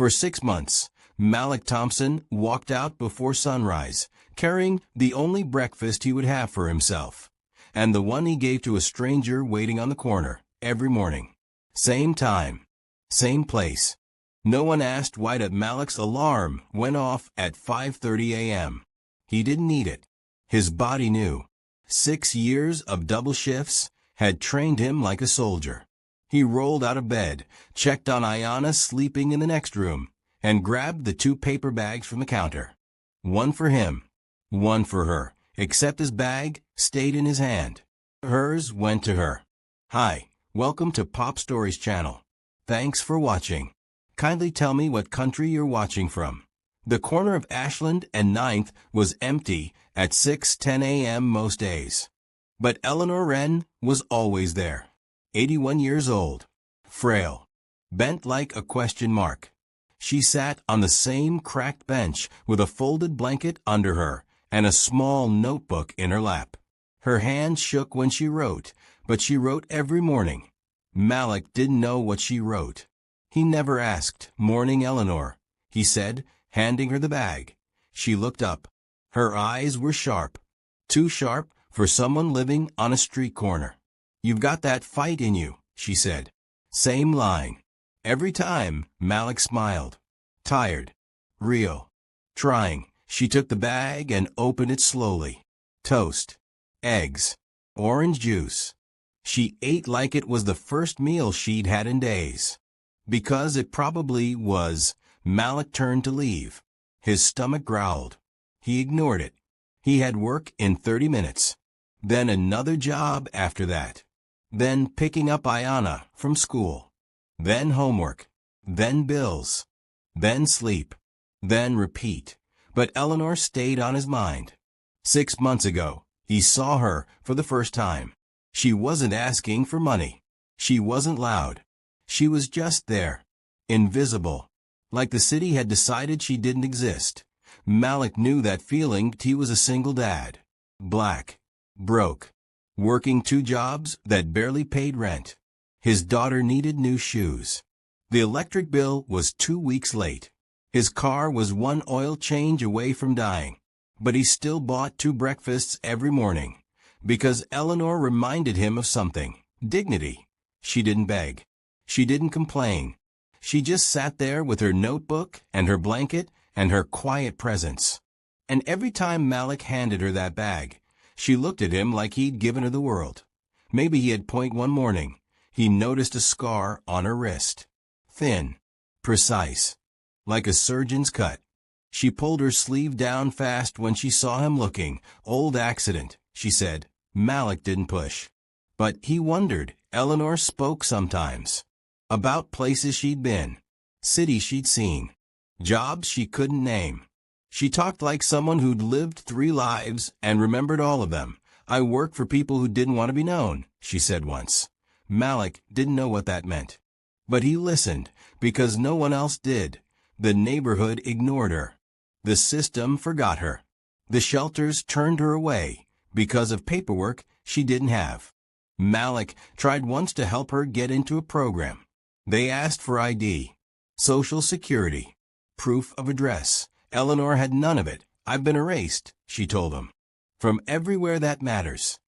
For 6 months, Malik Thompson walked out before sunrise, carrying the only breakfast he would have for himself, and the one he gave to a stranger waiting on the corner, every morning. Same time, same place. No one asked why Malik's alarm went off at 5:30 a.m. He didn't need it. His body knew. 6 years of double shifts had trained him like a soldier. He rolled out of bed, checked on Ayanna sleeping in the next room, and grabbed the 2 paper bags from the counter. One for him, one for her, except his bag stayed in his hand. Hers went to her. Hi, welcome to Pop Stories channel. Thanks for watching. Kindly tell me what country you're watching from. The corner of Ashland and 9th was empty at 6:10 a.m. most days. But Eleanor Wren was always there. 81 years old, frail, bent like a question mark. She sat on the same cracked bench with a folded blanket under her and a small notebook in her lap. Her hand shook when she wrote, but she wrote every morning. Malik didn't know what she wrote. He never asked, "Morning, Eleanor," he said, handing her the bag. She looked up. Her eyes were sharp, too sharp for someone living on a street corner. "You've got that fight in you," she said. Same line. Every time, Malik smiled. Tired. Real. Trying. She took the bag and opened it slowly. Toast. Eggs. Orange juice. She ate like it was the first meal she'd had in days. Because it probably was, Malik turned to leave. His stomach growled. He ignored it. He had work in 30 minutes. Then another job after that. Then picking up Ayanna from school. Then homework. Then bills. Then sleep. Then repeat. But Eleanor stayed on his mind. 6 months ago, he saw her for the first time. She wasn't asking for money. She wasn't loud. She was just there. Invisible. Like the city had decided she didn't exist. Malik knew that feeling. He was a single dad. Black. Broke. Working 2 jobs that barely paid rent. His daughter needed new shoes. The electric bill was 2 weeks late. His car was 1 oil change away from dying. But he still bought 2 breakfasts every morning. Because Eleanor reminded him of something. Dignity. She didn't beg. She didn't complain. She just sat there with her notebook and her blanket and her quiet presence. And every time Malik handed her that bag, she looked at him like he'd given her the world. Maybe he had point one morning. He noticed a scar on her wrist. Thin. Precise. Like a surgeon's cut. She pulled her sleeve down fast when she saw him looking. Old accident, she said. Malik didn't push. But he wondered. Eleanor spoke sometimes. About places she'd been. Cities she'd seen. Jobs she couldn't name. She talked like someone who'd lived 3 lives and remembered all of them. "I work for people who didn't want to be known," she said once. Malik didn't know what that meant. But he listened, because no one else did. The neighborhood ignored her. The system forgot her. The shelters turned her away, because of paperwork she didn't have. Malik tried once to help her get into a program. They asked for ID, Social Security, proof of address. Eleanor had none of it. "I've been erased," she told him. "From everywhere that matters."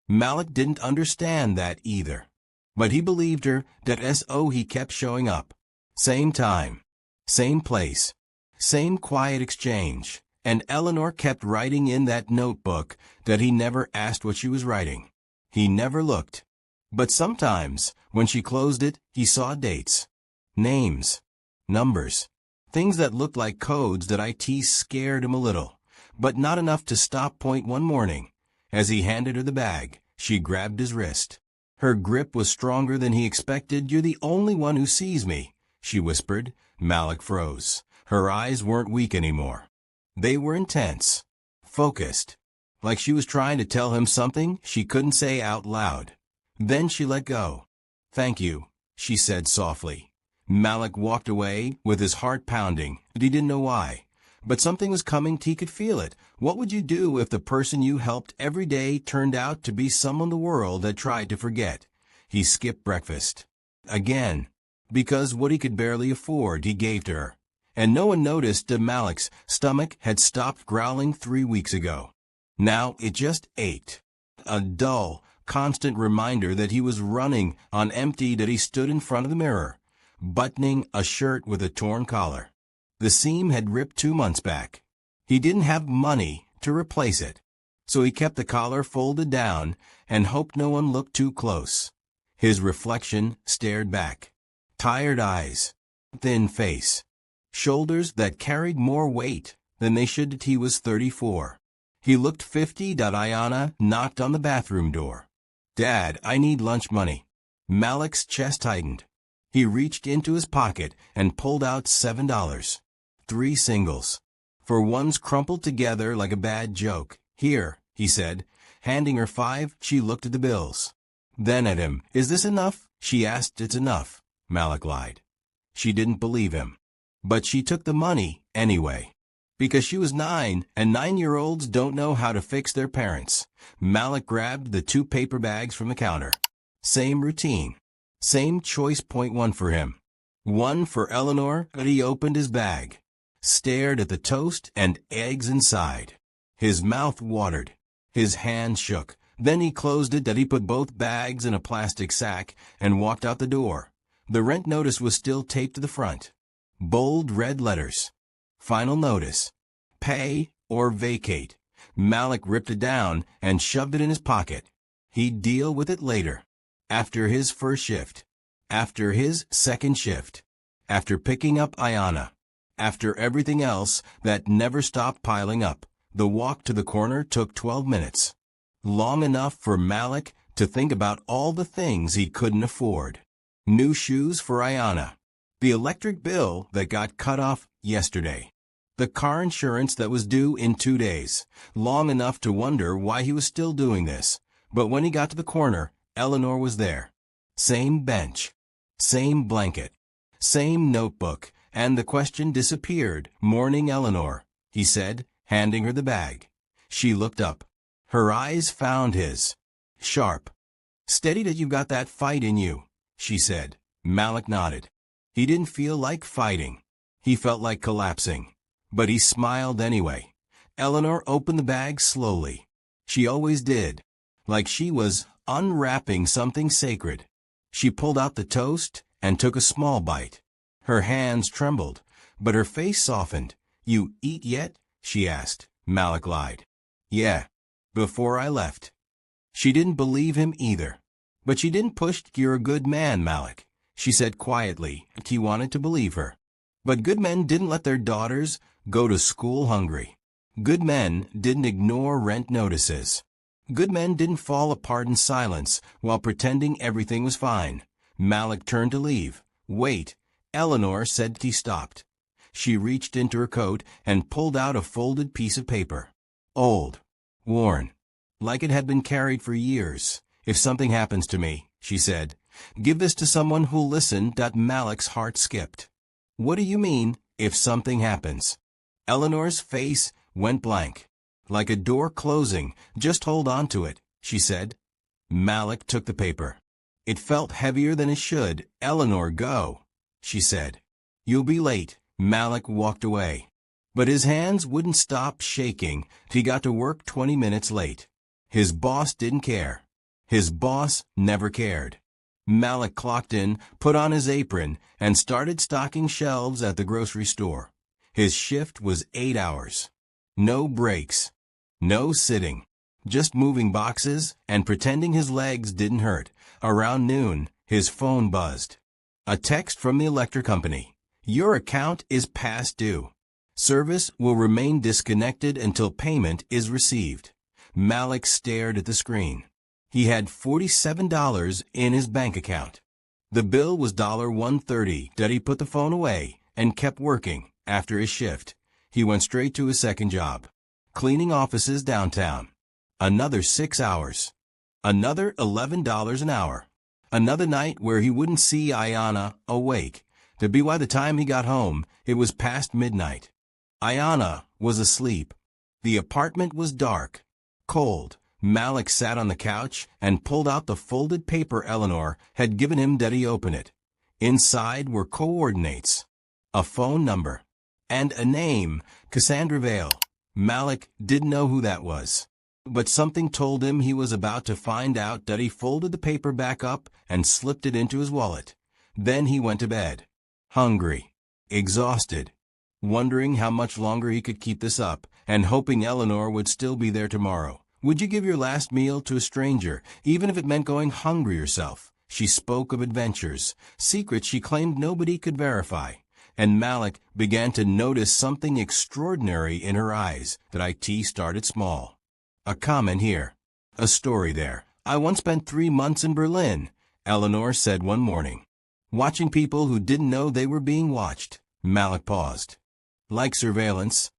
Malik didn't understand that either. But he believed her. He kept showing up. Same time. Same place. Same quiet exchange. And Eleanor kept writing in that notebook that he never asked what she was writing. He never looked. But sometimes, when she closed it, he saw dates. Names. Numbers. Things that looked like codes. That IT scared him a little, but not enough to stop. Point one morning, as he handed her the bag, she grabbed his wrist. Her grip was stronger than he expected. "You're the only one who sees me," she whispered. Malik froze. Her eyes weren't weak anymore. They were intense. Focused. Like she was trying to tell him something she couldn't say out loud. Then she let go. "Thank you," she said softly. Malik walked away with his heart pounding. He didn't know why. But something was coming. He could feel it. What would you do if the person you helped every day turned out to be someone the world had tried to forget? He skipped breakfast. Again. because what he could barely afford he gave to her. And no one noticed that Malik's stomach had stopped growling 3 weeks ago. Now it just ached. A dull, constant reminder that he was running on empty, that he stood in front of the mirror, buttoning a shirt with a torn collar. The seam had ripped 2 months back. He didn't have money to replace it, so he kept the collar folded down and hoped no one looked too close. His reflection stared back. Tired eyes, thin face, shoulders that carried more weight than they should. He was 34. He looked 50. Ayana knocked on the bathroom door. "Dad, I need lunch money." Malik's chest tightened. He reached into his pocket and pulled out $7. 3 singles. For ones crumpled together like a bad joke. "Here," he said, handing her 5. She looked at the bills. Then at him. "Is this enough?" she asked. "It's enough," Malik lied. She didn't believe him. But she took the money anyway. Because she was 9, and 9-year-olds don't know how to fix their parents. Malik grabbed the 2 paper bags from the counter. Same routine. Same choice. Point 1 for him. 1 for Eleanor. But he opened his bag, stared at the toast and eggs inside. His mouth watered. His hand shook. Then he closed it. He put both bags in a plastic sack and walked out the door. The rent notice was still taped to the front. Bold red letters. Final notice. Pay or vacate. Malik ripped it down and shoved it in his pocket. He'd deal with it later. After his first shift. After his second shift. After picking up Ayana. After everything else that never stopped piling up. The walk to the corner took 12 minutes. Long enough for Malik to think about all the things he couldn't afford. New shoes for Ayana. The electric bill that got cut off yesterday. The car insurance that was due in 2 days. Long enough to wonder why he was still doing this. But when he got to the corner, Eleanor was there. Same bench. Same blanket. Same notebook. And the question disappeared. "Morning, Eleanor," he said, handing her the bag. She looked up. Her eyes found his. Sharp. "Steady that you've got that fight in you," she said. Malik nodded. He didn't feel like fighting. He felt like collapsing. But he smiled anyway. Eleanor opened the bag slowly. She always did. Like she was unwrapping something sacred. She pulled out the toast and took a small bite. Her hands trembled, but her face softened. "You eat yet?" she asked. Malik lied. "Yeah. Before I left." She didn't believe him either. But she didn't push. "You're a good man, Malik," she said quietly. He wanted to believe her. But good men didn't let their daughters go to school hungry. Good men didn't ignore rent notices. Good men didn't fall apart in silence while pretending everything was fine. Malik turned to leave. "Wait," Eleanor said. He stopped. She reached into her coat and pulled out a folded piece of paper. Old. Worn. Like it had been carried for years. "If something happens to me," she said, "give this to someone who'll listen." Malik's heart skipped. "What do you mean, if something happens?" Eleanor's face went blank. "Like a door closing. Just hold on to it," she said. Malik took the paper. It felt heavier than it should. "Eleanor, go," she said. "You'll be late." Malik walked away. But his hands wouldn't stop shaking. He got to work 20 minutes late. His boss didn't care. His boss never cared. Malik clocked in, put on his apron, and started stocking shelves at the grocery store. His shift was 8 hours. No breaks. No sitting. Just moving boxes and pretending his legs didn't hurt. Around noon, his phone buzzed. A text from the electric company. "Your account is past due. Service will remain disconnected until payment is received." Malik stared at the screen. He had $47 in his bank account. The bill was $130. He put the phone away and kept working. After his shift, he went straight to his second job, cleaning offices downtown. Another 6 hours. Another $11 an hour. Another night where he wouldn't see Ayana awake. By the time he got home, it was past midnight. Ayana was asleep. The apartment was dark, cold. Malik sat on the couch and pulled out the folded paper Eleanor had given him. He opened it. Inside were coordinates, a phone number, and a name, Cassandra Vale. Malik didn't know who that was, but something told him he was about to find out. That he folded the paper back up and slipped it into his wallet. Then he went to bed, hungry, exhausted, wondering how much longer he could keep this up, and hoping Eleanor would still be there tomorrow. Would you give your last meal to a stranger, even if it meant going hungry yourself? She spoke of adventures, secrets she claimed nobody could verify. And Malik began to notice something extraordinary in her eyes. That IT started small. A comment here, a story there. I once spent 3 months in Berlin, Eleanor said one morning, watching people who didn't know they were being watched. Malik paused. Like surveillance?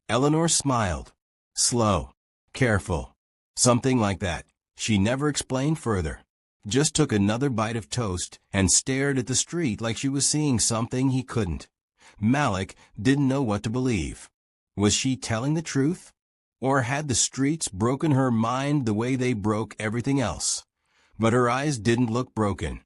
Eleanor smiled. Slow, careful, something like that. She never explained further. Just took another bite of toast and stared at the street like she was seeing something he couldn't. Malik didn't know what to believe. Was she telling the truth? Or had the streets broken her mind the way they broke everything else? But her eyes didn't look broken.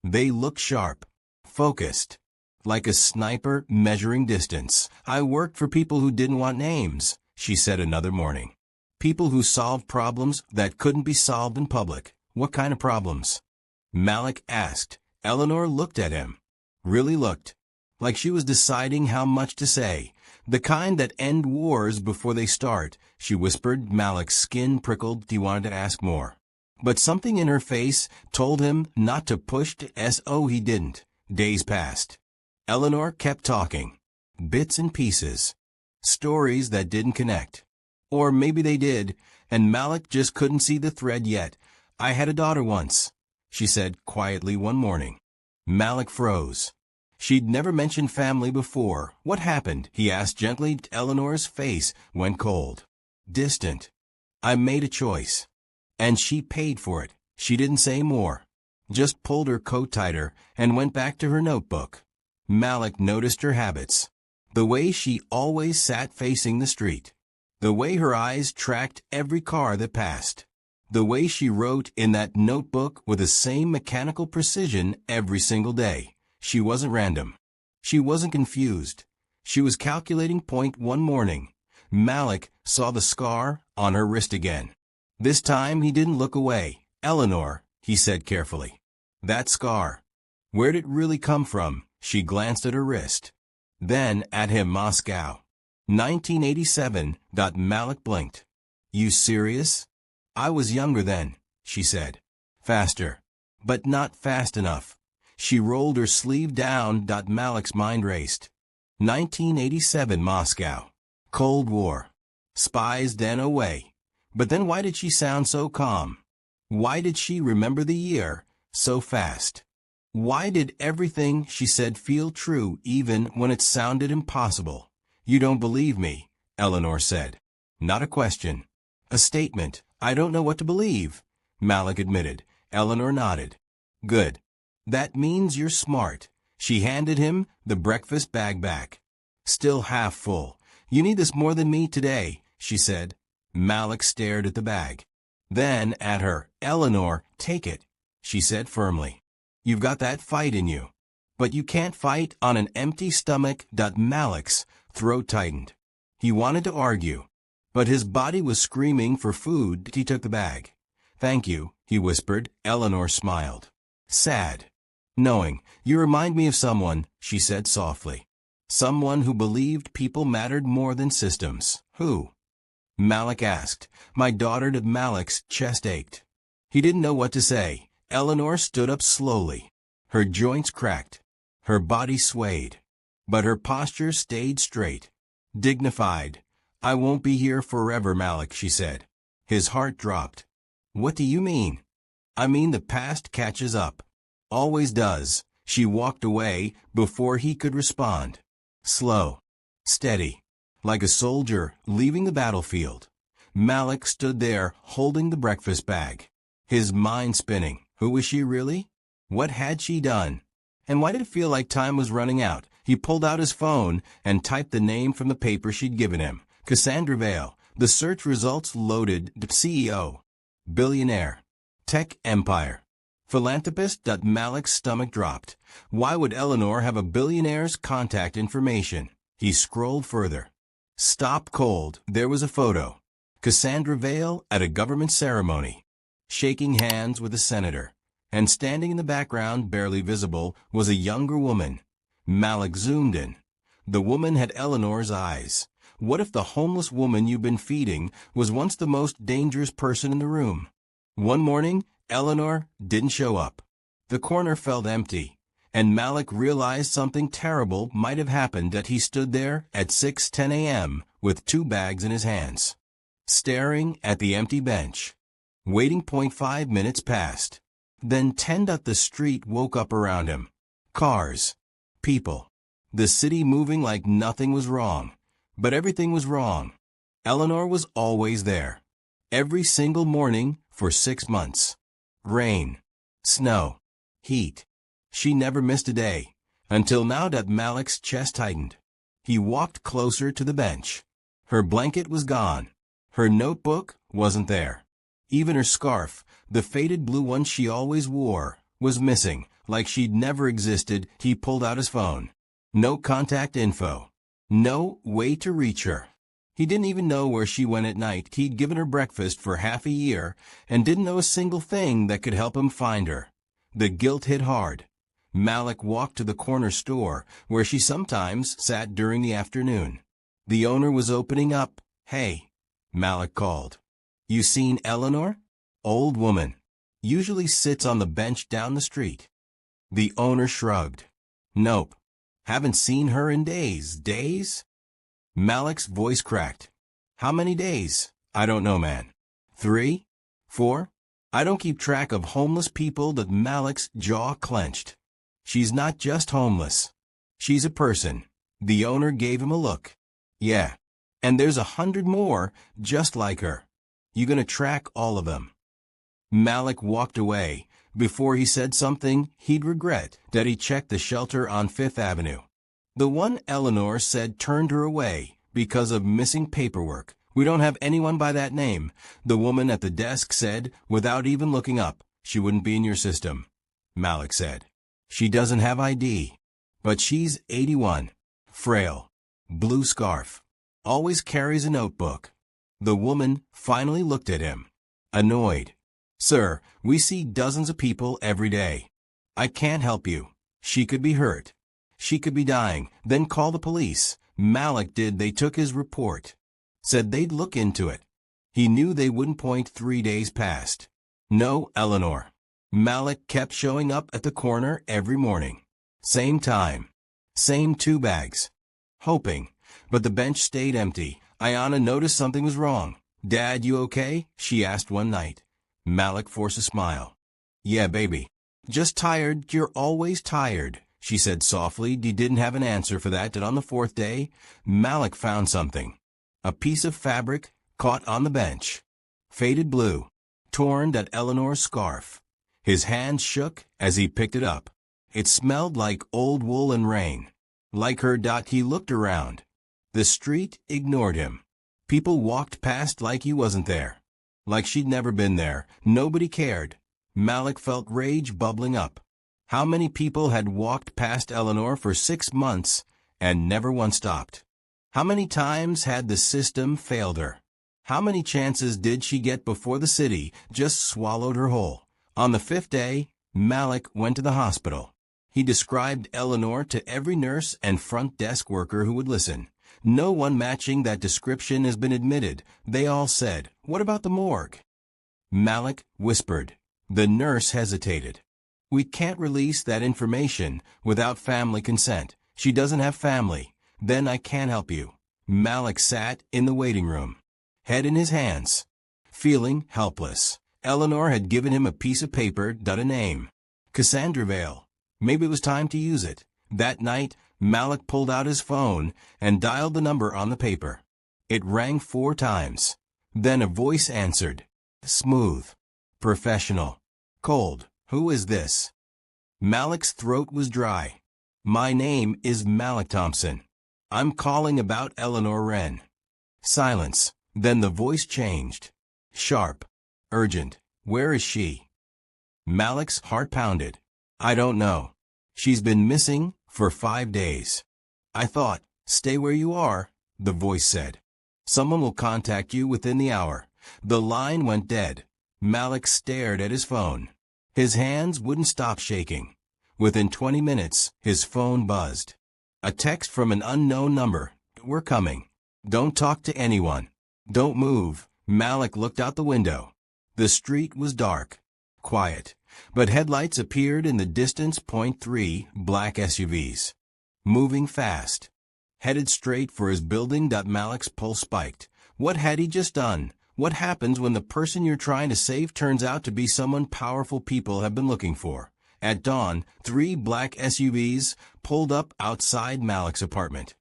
They looked sharp, focused, like a sniper measuring distance. I worked for people who didn't want names, she said another morning. People who solved problems that couldn't be solved in public. What kind of problems? Malik asked. Eleanor looked at him. Really looked. Like she was deciding how much to say. The kind that end wars before they start, she whispered. Malik's skin prickled. He wanted to ask more. But something in her face told him not to push so he didn't. Days passed. Eleanor kept talking. Bits and pieces. Stories that didn't connect. Or maybe they did, and Malik just couldn't see the thread yet. I had a daughter once, she said quietly one morning. Malik froze. She'd never mentioned family before. What happened? He asked gently. Eleanor's face went cold. Distant. I made a choice. And she paid for it. She didn't say more. Just pulled her coat tighter and went back to her notebook. Malik noticed her habits. The way she always sat facing the street. The way her eyes tracked every car that passed. The way she wrote in that notebook with the same mechanical precision every single day. She wasn't random. She wasn't confused. She was calculating point one morning. Malik saw the scar on her wrist again. This time he didn't look away. Eleanor, he said carefully. That scar. Where'd it really come from? She glanced at her wrist. Then at him. Moscow. 1987. Malik blinked. You serious? I was younger then, she said. Faster. But not fast enough. She rolled her sleeve down. Malik's mind raced. 1987 Moscow. Cold War. Spies then away. But then why did she sound so calm? Why did she remember the year so fast? Why did everything she said feel true even when it sounded impossible? You don't believe me, Eleanor said. Not a question. A statement. I don't know what to believe, Malik admitted. Eleanor nodded. Good. That means you're smart. She handed him the breakfast bag back. Still half full. You need this more than me today, she said. Malik stared at the bag. Then at her. Eleanor, take it, she said firmly. You've got that fight in you. But you can't fight on an empty stomach. Malik's throat tightened. He wanted to argue, but his body was screaming for food. He took the bag. Thank you, he whispered. Eleanor smiled. Sad. Knowing. You remind me of someone, she said softly. Someone who believed people mattered more than systems. Who? Malik asked. My daughter. Malik's chest ached. He didn't know what to say. Eleanor stood up slowly. Her joints cracked. Her body swayed. But her posture stayed straight. Dignified. I won't be here forever, Malik, she said. His heart dropped. What do you mean? I mean the past catches up. Always does. She walked away before he could respond. Slow. Steady. Like a soldier leaving the battlefield. Malik stood there holding the breakfast bag. His mind spinning. Who was she really? What had she done? And why did it feel like time was running out? He pulled out his phone and typed the name from the paper she'd given him. Cassandra Vale. The search results loaded. CEO. Billionaire. Tech empire. Philanthropist. Malik's stomach dropped. Why would Eleanor have a billionaire's contact information? He scrolled further. Stop cold. There was a photo. Cassandra Vale at a government ceremony, shaking hands with a senator. And standing in the background, barely visible, was a younger woman. Malik zoomed in. The woman had Eleanor's eyes. What if the homeless woman you've been feeding was once the most dangerous person in the room? One morning, Eleanor didn't show up. The corner felt empty, and Malik realized something terrible might have happened as he stood there at 6:10 a.m. with 2 bags in his hands, staring at the empty bench. Waiting. 5 minutes passed. Then 10. The street woke up around him. Cars. People. The city moving like nothing was wrong. But everything was wrong. Eleanor was always there. Every single morning for 6 months. Rain. Snow. Heat. She never missed a day. Until now. Malik's chest tightened. He walked closer to the bench. Her blanket was gone. Her notebook wasn't there. Even her scarf, the faded blue one she always wore, was missing, like she'd never existed. He pulled out his phone. No contact info. No way to reach her. He didn't even know where she went at night. He'd given her breakfast for half a year and didn't know a single thing that could help him find her. The guilt hit hard. Malik walked to the corner store where she sometimes sat during the afternoon. The owner was opening up. Hey, Malik called. You seen Eleanor? Old woman. Usually sits on the bench down the street. The owner shrugged. Nope. Haven't seen her in days. Days? Malik's voice cracked. How many days? I don't know, man. 3? 4? I don't keep track of homeless people. Malik's jaw clenched. She's not just homeless. She's a person. The owner gave him a look. Yeah. And there's 100 more just like her. You gonna track all of them? Malik walked away. Before he said something he'd regret, that he checked the shelter on 5th Avenue. The one Eleanor said turned her away because of missing paperwork. We don't have anyone by that name, the woman at the desk said, without even looking up. She wouldn't be in your system, Malik said. She doesn't have ID. But she's 81. Frail. Blue scarf. Always carries a notebook. The woman finally looked at him. Annoyed. Sir, we see dozens of people every day. I can't help you. She could be hurt. She could be dying. Then call the police. Malik did. They took his report. Said they'd look into it. He knew they wouldn't. 3 days passed. No Eleanor. Malik kept showing up at the corner every morning. Same time. Same 2 bags. Hoping. But the bench stayed empty. Ayanna noticed something was wrong. Dad, you okay? She asked one night. Malik forced a smile. Yeah, baby. Just tired. You're always tired, she said softly. He didn't have an answer for that. On the 4th day, Malik found something. A piece of fabric caught on the bench. Faded blue. Torn at Eleanor's scarf. His hand shook as he picked it up. It smelled like old wool and rain. Like her. He looked around. The street ignored him. People walked past like he wasn't there. Like she'd never been there. Nobody cared. Malik felt rage bubbling up. How many people had walked past Eleanor for 6 months and never once stopped? How many times had the system failed her? How many chances did she get before the city just swallowed her whole? On the 5th day, Malik went to the hospital. He described Eleanor to every nurse and front desk worker who would listen. No one matching that description has been admitted. They all said, what about the morgue? Malik whispered. The nurse hesitated. We can't release that information without family consent. She doesn't have family. Then I can't help you. Malik sat in the waiting room, head in his hands, feeling helpless. Eleanor had given him a piece of paper, a name. Cassandra Vale. Maybe it was time to use it. That night, Malik pulled out his phone and dialed the number on the paper. It rang 4 times. Then a voice answered. Smooth. Professional. Cold. Who is this? Malik's throat was dry. My name is Malik Thompson. I'm calling about Eleanor Wren. Silence. Then the voice changed. Sharp. Urgent. Where is she? Malik's heart pounded. I don't know. She's been missing for 5 days. I thought, stay where you are, the voice said. Someone will contact you within the hour. The line went dead. Malik stared at his phone. His hands wouldn't stop shaking. Within 20 minutes, his phone buzzed. A text from an unknown number. We're coming. Don't talk to anyone. Don't move. Malik looked out the window. The street was dark, quiet, but headlights appeared in the distance. 3 black SUVs. Moving fast. Headed straight for his building. Malik's pulse spiked. What had he just done? What happens when the person you're trying to save turns out to be someone powerful people have been looking for? At dawn, 3 black SUVs pulled up outside Malik's apartment.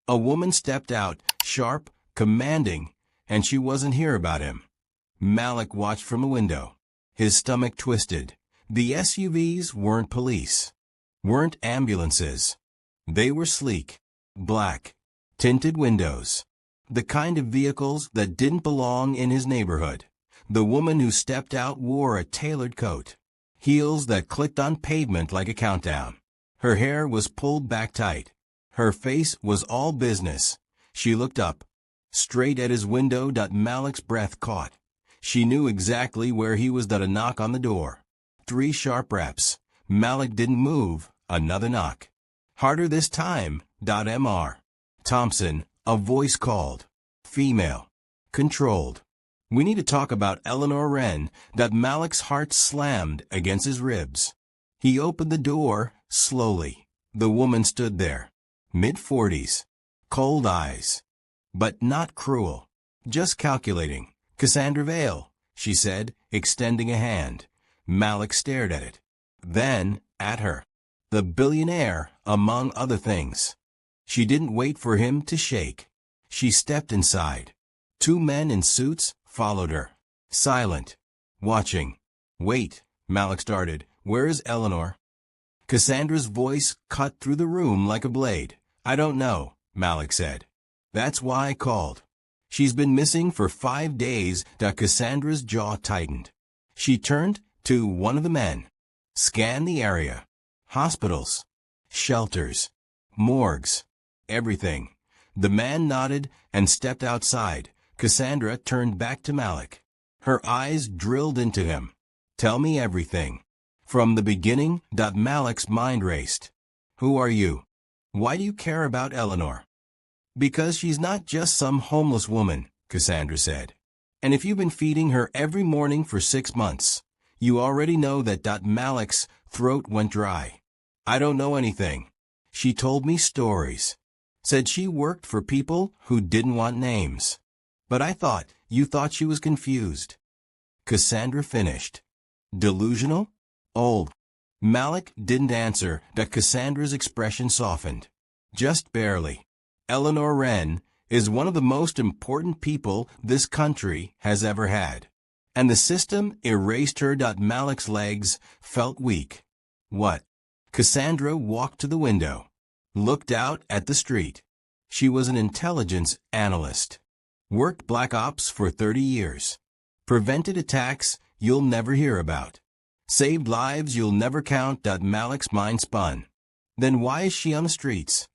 A woman stepped out, sharp, commanding, and she wasn't here about him. Malik watched from the window. His stomach twisted. The SUVs weren't police, weren't ambulances. They were sleek, black, tinted windows. The kind of vehicles that didn't belong in his neighborhood. The woman who stepped out wore a tailored coat, heels that clicked on pavement like a countdown. Her hair was pulled back tight. Her face was all business. She looked up, straight at his window. Malik's breath caught. She knew exactly where he was. A knock on the door. 3 sharp reps. Malik didn't move. Another knock. Harder this time. Mr. Thompson, a voice called. Female. Controlled. We need to talk about Eleanor Wren. Malik's heart slammed against his ribs. He opened the door, slowly. The woman stood there. Mid-40s. Cold eyes. But not cruel. Just calculating. Cassandra Vale, she said, extending a hand. Malik stared at it. Then, at her. The billionaire, among other things. She didn't wait for him to shake. She stepped inside. 2 men in suits followed her. Silent. Watching. Wait, Malik started. Where is Eleanor? Cassandra's voice cut through the room like a blade. I don't know, Malik said. That's why I called. She's been missing for 5 days. Cassandra's jaw tightened. She turned to one of the men. Scan the area. Hospitals. Shelters. Morgues. Everything. The man nodded and stepped outside. Cassandra turned back to Malik. Her eyes drilled into him. Tell me everything. From the beginning. Malik's mind raced. Who are you? Why do you care about Eleanor? Because she's not just some homeless woman, Cassandra said. And if you've been feeding her every morning for 6 months, you already know that. Malik's throat went dry. I don't know anything. She told me stories. Said she worked for people who didn't want names. But I thought, you thought she was confused. Cassandra finished. Delusional? Old. Malik didn't answer. Cassandra's expression softened. Just barely. Eleanor Wren is one of the most important people this country has ever had. And the system erased her. Malik's legs felt weak. What? Cassandra walked to the window. Looked out at the street. She was an intelligence analyst. Worked Black Ops for 30 years. Prevented attacks you'll never hear about. Saved lives you'll never count. Malik's mind spun. Then why is she on the streets?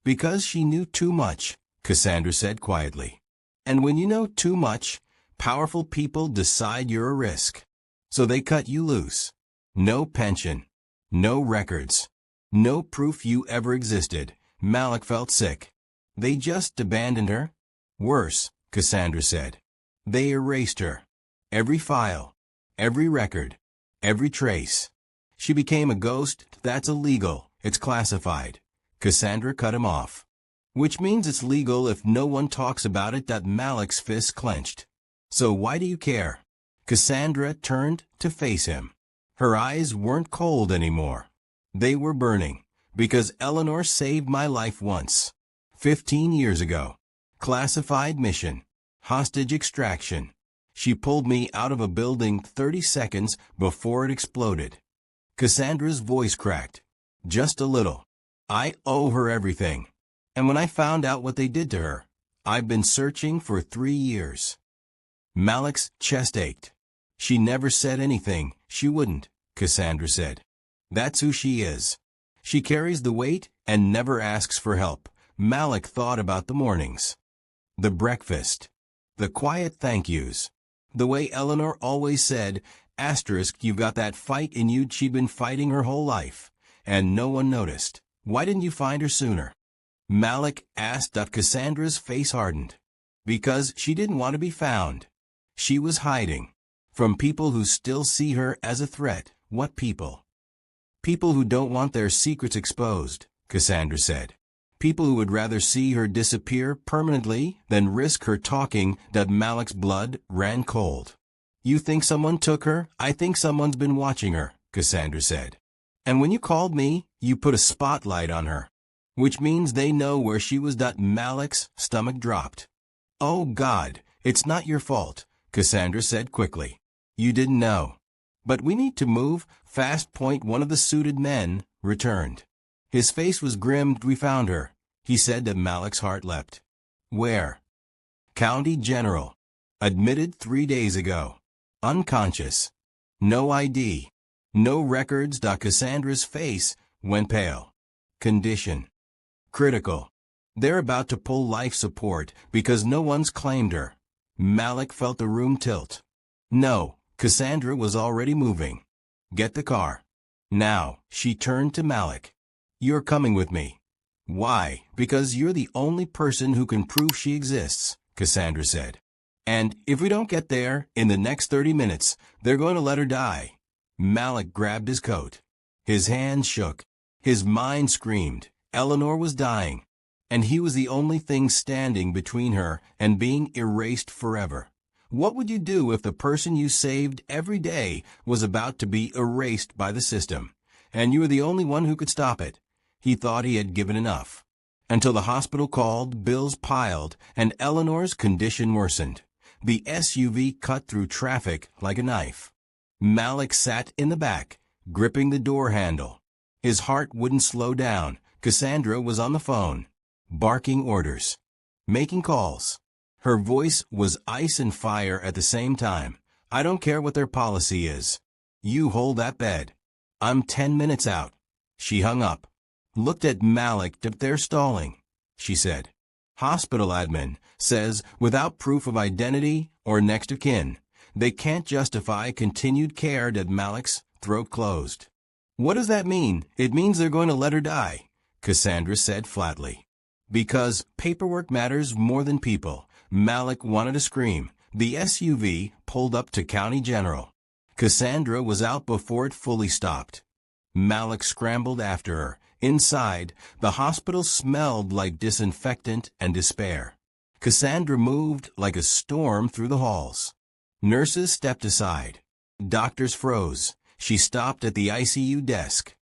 Because she knew too much, Cassandra said quietly. And when you know too much, powerful people decide you're a risk. So they cut you loose. No pension. No records. No proof you ever existed. Malik felt sick. They just abandoned her? Worse, Cassandra said. They erased her. Every file. Every record. Every trace. She became a ghost. That's illegal. It's classified. Cassandra cut him off. Which means it's legal if no one talks about it. Malik's fist clenched. So why do you care? Cassandra turned to face him. Her eyes weren't cold anymore. They were burning. Because Eleanor saved my life once. 15 years ago. Classified mission. Hostage extraction. She pulled me out of a building 30 seconds before it exploded. Cassandra's voice cracked. Just a little. I owe her everything. And when I found out what they did to her, I've been searching for 3 years. Malik's chest ached. She never said anything. She wouldn't. Cassandra said. That's who she is. She carries the weight and never asks for help. Malik thought about the mornings. The breakfast. The quiet thank yous. The way Eleanor always said, asterisk, you've got that fight in you she'd been fighting her whole life. And no one noticed. Why didn't you find her sooner? Malik asked. Cassandra's face hardened. Because she didn't want to be found. She was hiding. From people who still see her as a threat. What people? People who don't want their secrets exposed, Cassandra said. People who would rather see her disappear permanently than risk her talking. Malik's blood ran cold. You think someone took her? I think someone's been watching her, Cassandra said. And when you called me, you put a spotlight on her. Which means they know where she was. Malik's stomach dropped. Oh God, it's not your fault, Cassandra said quickly. You didn't know. But we need to move fast. One of the suited men returned. His face was grim. We found her, he said. Malik's heart leapt. Where? County General. Admitted 3 days ago. Unconscious. No ID. No records. Cassandra's face went pale. Condition. Critical. They're about to pull life support because no one's claimed her. Malik felt the room tilt. No, Cassandra was already moving. Get the car. Now, she turned to Malik. You're coming with me. Why? Because you're the only person who can prove she exists, Cassandra said. And if we don't get there in the next 30 minutes, they're going to let her die. Malik grabbed his coat. His hands shook. His mind screamed. Eleanor was dying. And he was the only thing standing between her and being erased forever. What would you do if the person you saved every day was about to be erased by the system, and you were the only one who could stop it? He thought he had given enough. Until the hospital called, bills piled, and Eleanor's condition worsened. The SUV cut through traffic like a knife. Malik sat in the back, gripping the door handle. His heart wouldn't slow down. Cassandra was on the phone, barking orders, making calls. Her voice was ice and fire at the same time. I don't care what their policy is. You hold that bed. I'm 10 minutes out. She hung up. Looked at Malik. They're stalling, she said. Hospital admin says without proof of identity or next of kin, they can't justify continued care. Malik's throat closed. What does that mean? It means they're going to let her die, Cassandra said flatly. Because paperwork matters more than people. Malik wanted to scream. The SUV pulled up to County General. Cassandra was out before it fully stopped. Malik scrambled after her. Inside, the hospital smelled like disinfectant and despair. Cassandra moved like a storm through the halls. Nurses stepped aside. Doctors froze. She stopped at the ICU desk.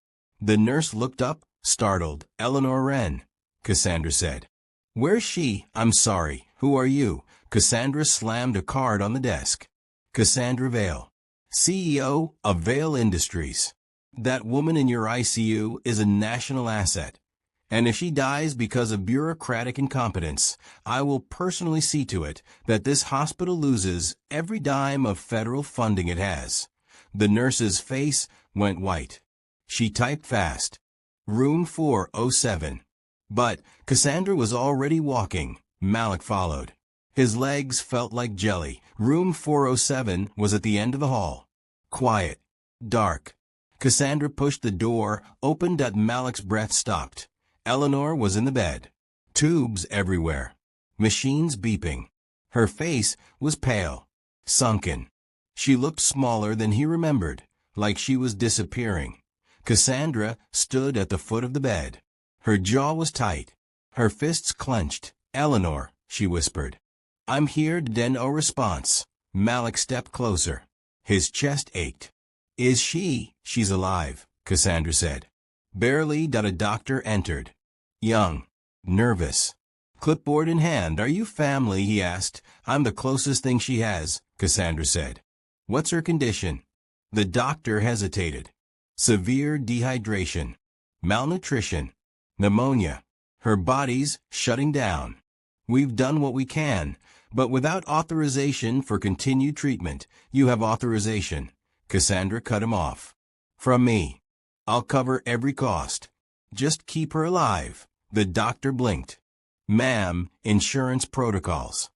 The nurse looked up, startled. Eleanor Wren, Cassandra said. Where's she? I'm sorry. Who are you? Cassandra slammed a card on the desk. Cassandra Vale, CEO of Vale Industries. That woman in your ICU is a national asset. And if she dies because of bureaucratic incompetence, I will personally see to it that this hospital loses every dime of federal funding it has. The nurse's face went white. She typed fast. Room 407. But Cassandra was already walking. Malik followed. His legs felt like jelly. Room 407 was at the end of the hall. Quiet. Dark. Cassandra pushed the door, opened. Malik's breath stopped. Eleanor was in the bed. Tubes everywhere. Machines beeping. Her face was pale. Sunken. She looked smaller than he remembered, like she was disappearing. Cassandra stood at the foot of the bed. Her jaw was tight. Her fists clenched. Eleanor, she whispered. I'm here. No response. Malik stepped closer. His chest ached. Is she? She's alive, Cassandra said. Barely. A doctor entered. Young. Nervous. Clipboard in hand. Are you family? He asked. I'm the closest thing she has, Cassandra said. What's her condition? The doctor hesitated. Severe dehydration. Malnutrition. Pneumonia. Her body's shutting down. We've done what we can, but without authorization for continued treatment. You have authorization. Cassandra cut him off. From me. I'll cover every cost. Just keep her alive. The doctor blinked. Ma'am, insurance protocols.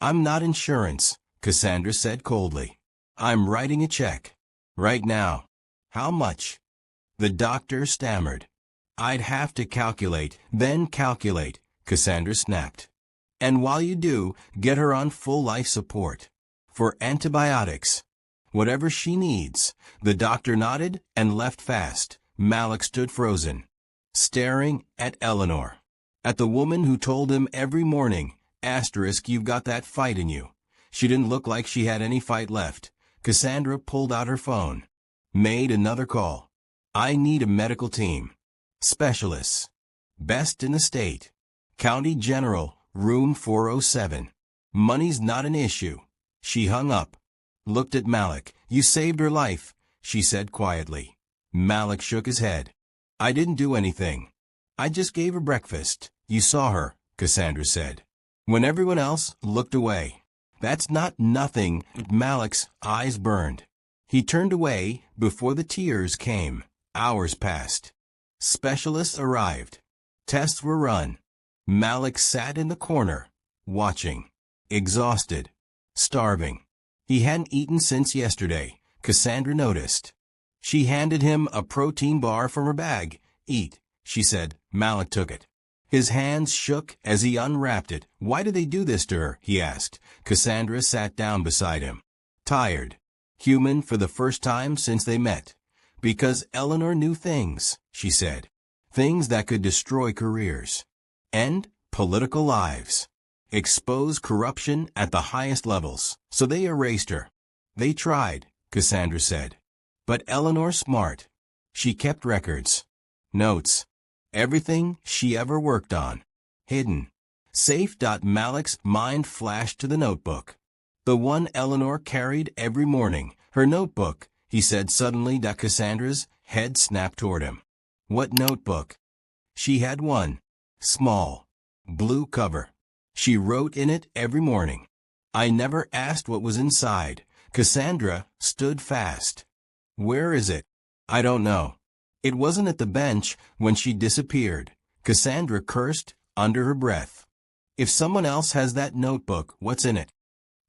I'm not insurance, Cassandra said coldly. I'm writing a check. Right now. How much? The doctor stammered. I'd have to calculate, then calculate, Cassandra snapped. And while you do, get her on full life support. For antibiotics. Whatever she needs. The doctor nodded and left fast. Malik stood frozen, staring at Eleanor. At the woman who told him every morning, asterisk, you've got that fight in you. She didn't look like she had any fight left. Cassandra pulled out her phone. Made another call. I need a medical team. Specialists. Best in the state. County General, room 407. Money's not an issue. She hung up. Looked at Malik. You saved her life, she said quietly. Malik shook his head. I didn't do anything. I just gave her breakfast. You saw her, Cassandra said. When everyone else looked away. That's not nothing. Malik's eyes burned. He turned away before the tears came. Hours passed. Specialists arrived. Tests were run. Malik sat in the corner, watching. Exhausted. Starving. He hadn't eaten since yesterday, Cassandra noticed. She handed him a protein bar from her bag. Eat, she said. Malik took it. His hands shook as he unwrapped it. Why did they do this to her? He asked. Cassandra sat down beside him. Tired. Human for the first time since they met. Because Eleanor knew things, she said. Things that could destroy careers. End political lives. Expose corruption at the highest levels. So they erased her. They tried, Cassandra said. But Eleanor's smart. She kept records. Notes. Everything she ever worked on. Hidden. Safe. Malik's mind flashed to the notebook. The one Eleanor carried every morning. Her notebook, he said suddenly. Cassandra's head snapped toward him. What notebook? She had one. Small. Blue cover. She wrote in it every morning. I never asked what was inside. Cassandra stood fast. Where is it? I don't know. It wasn't at the bench when she disappeared. Cassandra cursed under her breath. If someone else has that notebook, what's in it?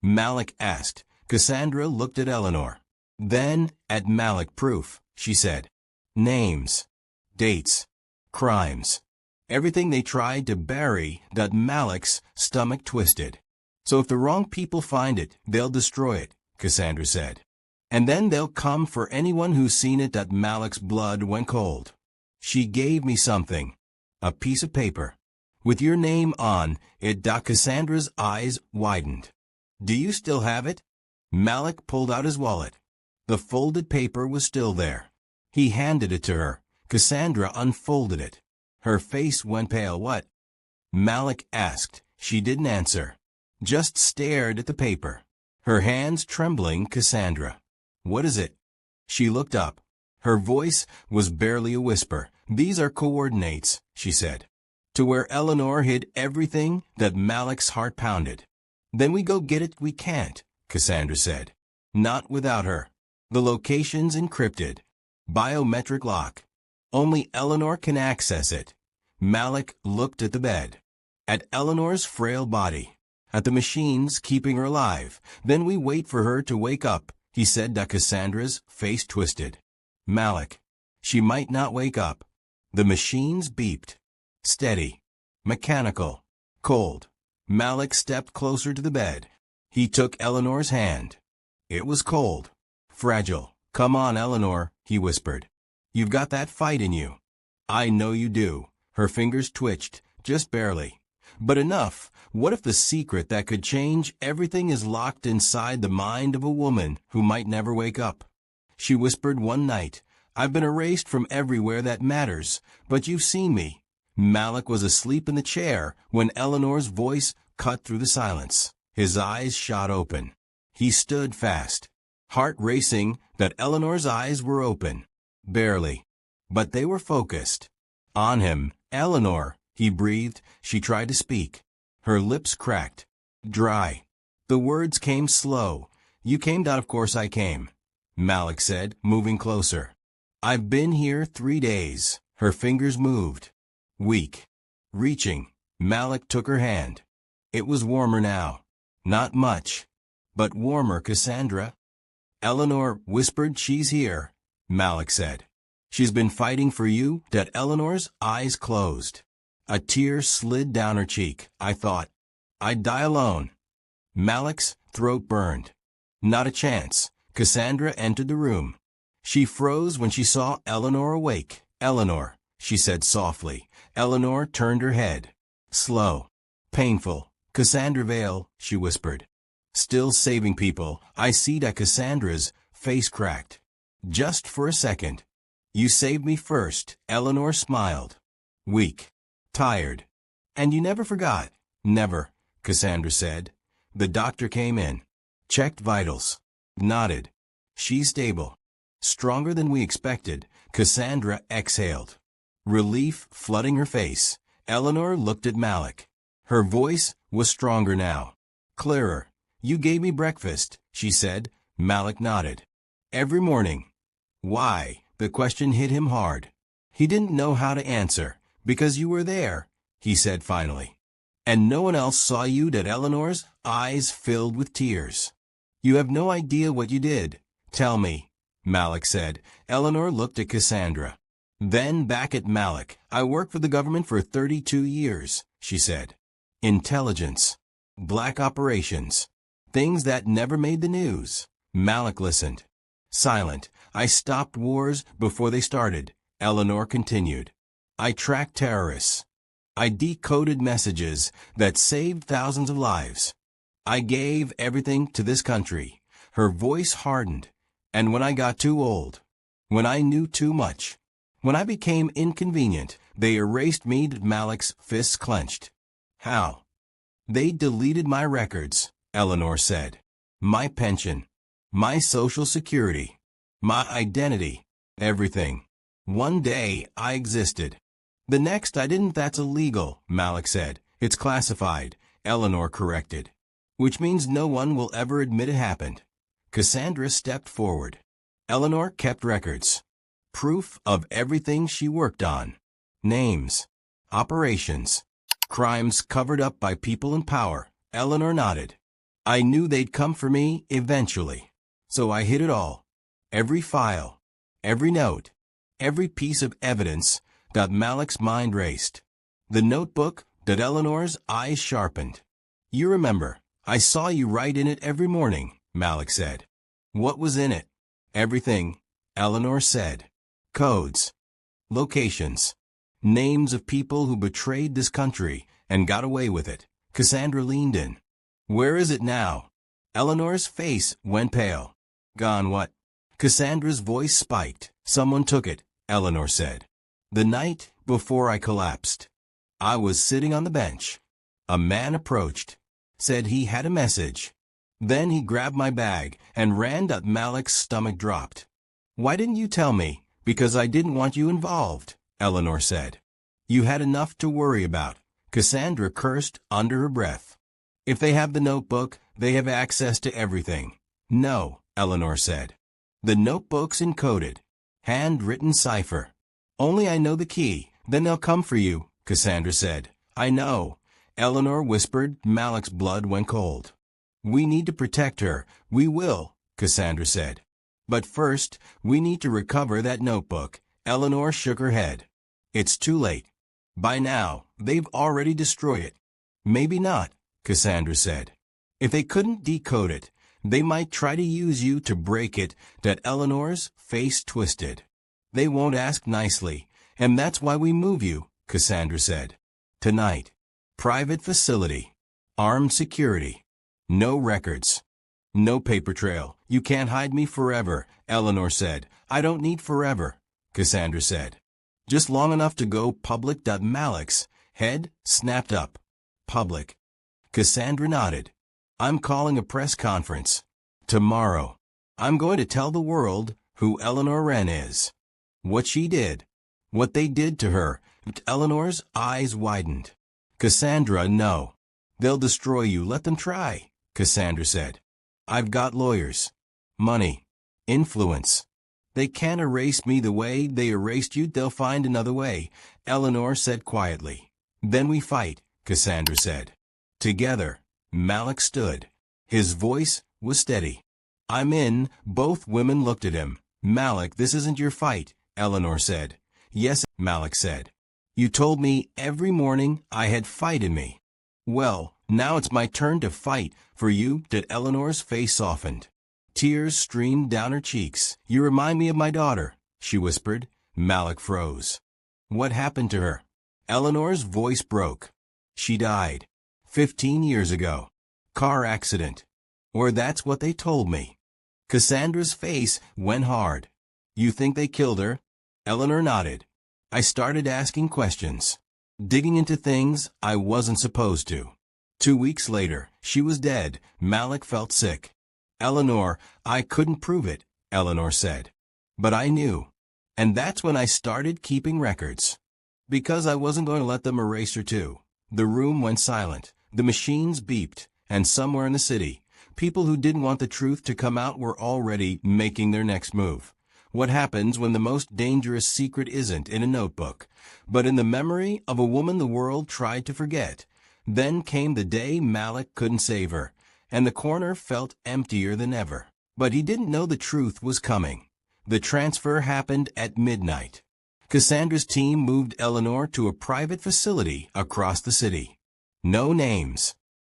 Malik asked. Cassandra looked at Eleanor. Then at Malik. Proof, she said. Names. Dates. Crimes. Everything they tried to bury. Malik's stomach twisted. So if the wrong people find it, they'll destroy it, Cassandra said. And then they'll come for anyone who's seen it. Malik's blood went cold. She gave me something. A piece of paper. With your name on it. Cassandra's eyes widened. Do you still have it? Malik pulled out his wallet. The folded paper was still there. He handed it to her. Cassandra unfolded it. Her face went pale. What? Malik asked. She didn't answer. Just stared at the paper. Her hands trembling. Cassandra. What is it? She looked up. Her voice was barely a whisper. These are coordinates, she said. To where Eleanor hid everything. Malik's heart pounded. Then we go get it. We can't, Cassandra said. Not without her. The location's encrypted. Biometric lock. Only Eleanor can access it. Malik looked at the bed. At Eleanor's frail body. At the machines keeping her alive. Then we wait for her to wake up, he said. Cassandra's face twisted. Malik. She might not wake up. The machines beeped. Steady. Mechanical. Cold. Malik stepped closer to the bed. He took Eleanor's hand. It was cold. Fragile. Come on, Eleanor, he whispered. You've got that fight in you. I know you do. Her fingers twitched, just barely. But enough. What if the secret that could change everything is locked inside the mind of a woman who might never wake up? She whispered one night, I've been erased from everywhere that matters, but you've seen me. Malik was asleep in the chair when Eleanor's voice cut through the silence. His eyes shot open. He stood fast, heart racing. Eleanor's eyes were open. Barely. But they were focused. On him. Eleanor, he breathed. She tried to speak. Her lips cracked. Dry. The words came slow. You came. Of course I came. Malik said, moving closer. I've been here 3 days. Her fingers moved. Weak. Reaching, Malik took her hand. It was warmer now. Not much. But warmer, Cassandra. Eleanor whispered. She's here, Malik said. She's been fighting for you. That Eleanor's eyes closed. A tear slid down her cheek. I thought I'd die alone. Malik's throat burned. Not a chance. Cassandra entered the room. She froze when she saw Eleanor awake. Eleanor, she said softly. Eleanor turned her head. Slow. Painful. Cassandra Vale, she whispered. Still saving people. I see that. Cassandra's face cracked. Just for a second. You saved me first. Eleanor smiled. Weak. Tired. And you never forgot. Never, Cassandra said. The doctor came in. Checked vitals. Nodded. She's stable. Stronger than we expected. Cassandra exhaled. Relief flooding her face. Eleanor looked at Malik. Her voice was stronger now. Clearer. You gave me breakfast, she said. Malik nodded. Every morning. Why? The question hit him hard. He didn't know how to answer. Because you were there, he said finally. And no one else saw you. That Eleanor's eyes filled with tears. You have no idea what you did. Tell me, Malik said. Eleanor looked at Cassandra. Then back at Malik. I worked for the government for 32 years, she said. Intelligence. Black operations. Things that never made the news. Malik listened. Silent. I stopped wars before they started, Eleanor continued. I tracked terrorists. I decoded messages that saved thousands of lives. I gave everything to this country. Her voice hardened. And when I got too old, when I knew too much, when I became inconvenient, they erased me. Malik's fists clenched. How? They deleted my records, Eleanor said. My pension. My social security. My identity. Everything. One day, I existed. The next, I didn't. That's illegal, Malik said. It's classified, Eleanor corrected. Which means no one will ever admit it happened. Cassandra stepped forward. Eleanor kept records. Proof of everything she worked on. Names. Operations. Crimes covered up by people in power. Eleanor nodded. I knew they'd come for me eventually. So I hid it all. Every file. Every note. Every piece of evidence. Malik's mind raced. The notebook. Eleanor's eyes sharpened. You remember. I saw you write in it every morning, Malik said. What was in it? Everything, Eleanor said. Codes. Locations. Names of people who betrayed this country and got away with it. Cassandra leaned in. Where is it now? Eleanor's face went pale. Gone what? Cassandra's voice spiked. Someone took it, Eleanor said. The night before I collapsed. I was sitting on the bench. A man approached. Said he had a message. Then he grabbed my bag and ran. Malik's stomach dropped. Why didn't you tell me? Because I didn't want you involved, Eleanor said. You had enough to worry about. Cassandra cursed under her breath. If they have the notebook, they have access to everything. No, Eleanor said. The notebook's encoded. Handwritten cipher. Only I know the key. Then they'll come for you, Cassandra said. I know. Eleanor whispered. Malik's blood went cold. We need to protect her. We will, Cassandra said. But first, we need to recover that notebook. Eleanor shook her head. It's too late. By now, they've already destroyed it. Maybe not, Cassandra said. If they couldn't decode it, they might try to use you to break it. Eleanor's face twisted. They won't ask nicely, and that's why we move you, Cassandra said. Tonight. Private facility. Armed security. No records. No paper trail. You can't hide me forever, Eleanor said. I don't need forever, Cassandra said. Just long enough to go public. Malik's head snapped up. Public. Cassandra nodded. I'm calling a press conference. Tomorrow. I'm going to tell the world who Eleanor Wren is. What she did. What they did to her. Eleanor's eyes widened. Cassandra, no. They'll destroy you. Let them try, Cassandra said. I've got lawyers. Money. Influence. They can't erase me the way they erased you. They'll find another way, Eleanor said quietly. Then we fight, Cassandra said. Together, Malik stood. His voice was steady. I'm in. Both women looked at him. Malik, this isn't your fight, Eleanor said. Yes, Malik said. You told me every morning I had fight in me. Well, now it's my turn to fight for you. That Eleanor's face softened. Tears streamed down her cheeks. You remind me of my daughter, she whispered. Malik froze. What happened to her? Eleanor's voice broke. She died. 15 years ago. Car accident. Or that's what they told me. Cassandra's face went hard. You think they killed her? Eleanor nodded. I started asking questions. Digging into things I wasn't supposed to. 2 weeks later, she was dead. Malik felt sick. Eleanor, I couldn't prove it, Eleanor said. But I knew. And that's when I started keeping records. Because I wasn't going to let them erase her too. The room went silent. The machines beeped. And somewhere in the city, people who didn't want the truth to come out were already making their next move. What happens when the most dangerous secret isn't in a notebook, but in the memory of a woman the world tried to forget? Then came the day Malik couldn't save her, and the corner felt emptier than ever. But he didn't know the truth was coming. The transfer happened at midnight. Cassandra's team moved Eleanor to a private facility across the city. No names.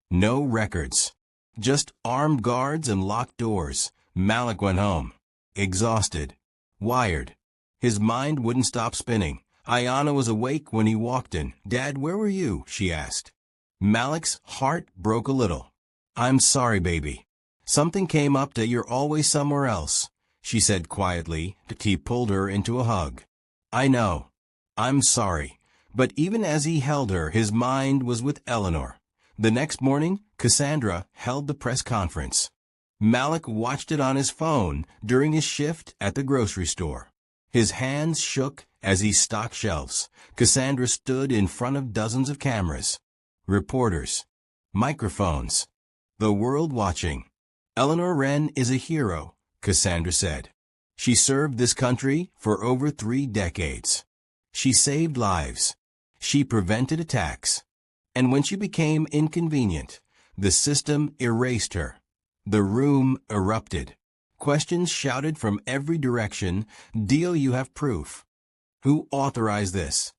No records. Just armed guards and locked doors. Malik went home. Exhausted. Wired. His mind wouldn't stop spinning. Ayanna was awake when he walked in. Dad, where were you? She asked. Malik's heart broke a little. I'm sorry, baby. Something came up that you're always somewhere else, she said quietly. He pulled her into a hug. I know. I'm sorry. But even as he held her, his mind was with Eleanor. The next morning, Cassandra held the press conference. Malik watched it on his phone during his shift at the grocery store. His hands shook as he stocked shelves. Cassandra stood in front of dozens of cameras. Reporters. Microphones. The world watching. Eleanor Wren is a hero, Cassandra said. She served this country for over 3 decades. She saved lives. She prevented attacks. And when she became inconvenient, the system erased her. The room erupted. Questions shouted from every direction. Deal, you have proof. Who authorized this?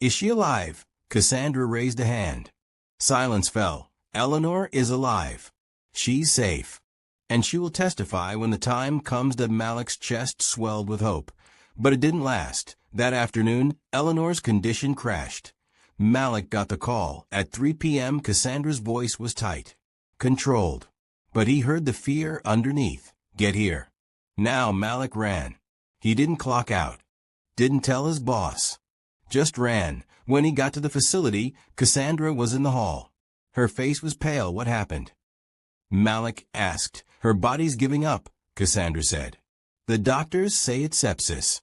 Is she alive? Cassandra raised a hand. Silence fell. Eleanor is alive. She's safe. And she will testify when the time comes. That Malik's chest swelled with hope. But it didn't last. That afternoon, Eleanor's condition crashed. Malik got the call. At 3 p.m., Cassandra's voice was tight. Controlled. But he heard the fear underneath. Get here. Now Malik ran. He didn't clock out. Didn't tell his boss. Just ran. When he got to the facility, Cassandra was in the hall. Her face was pale. What happened? Malik asked. Her body's giving up, Cassandra said. The doctors say it's sepsis.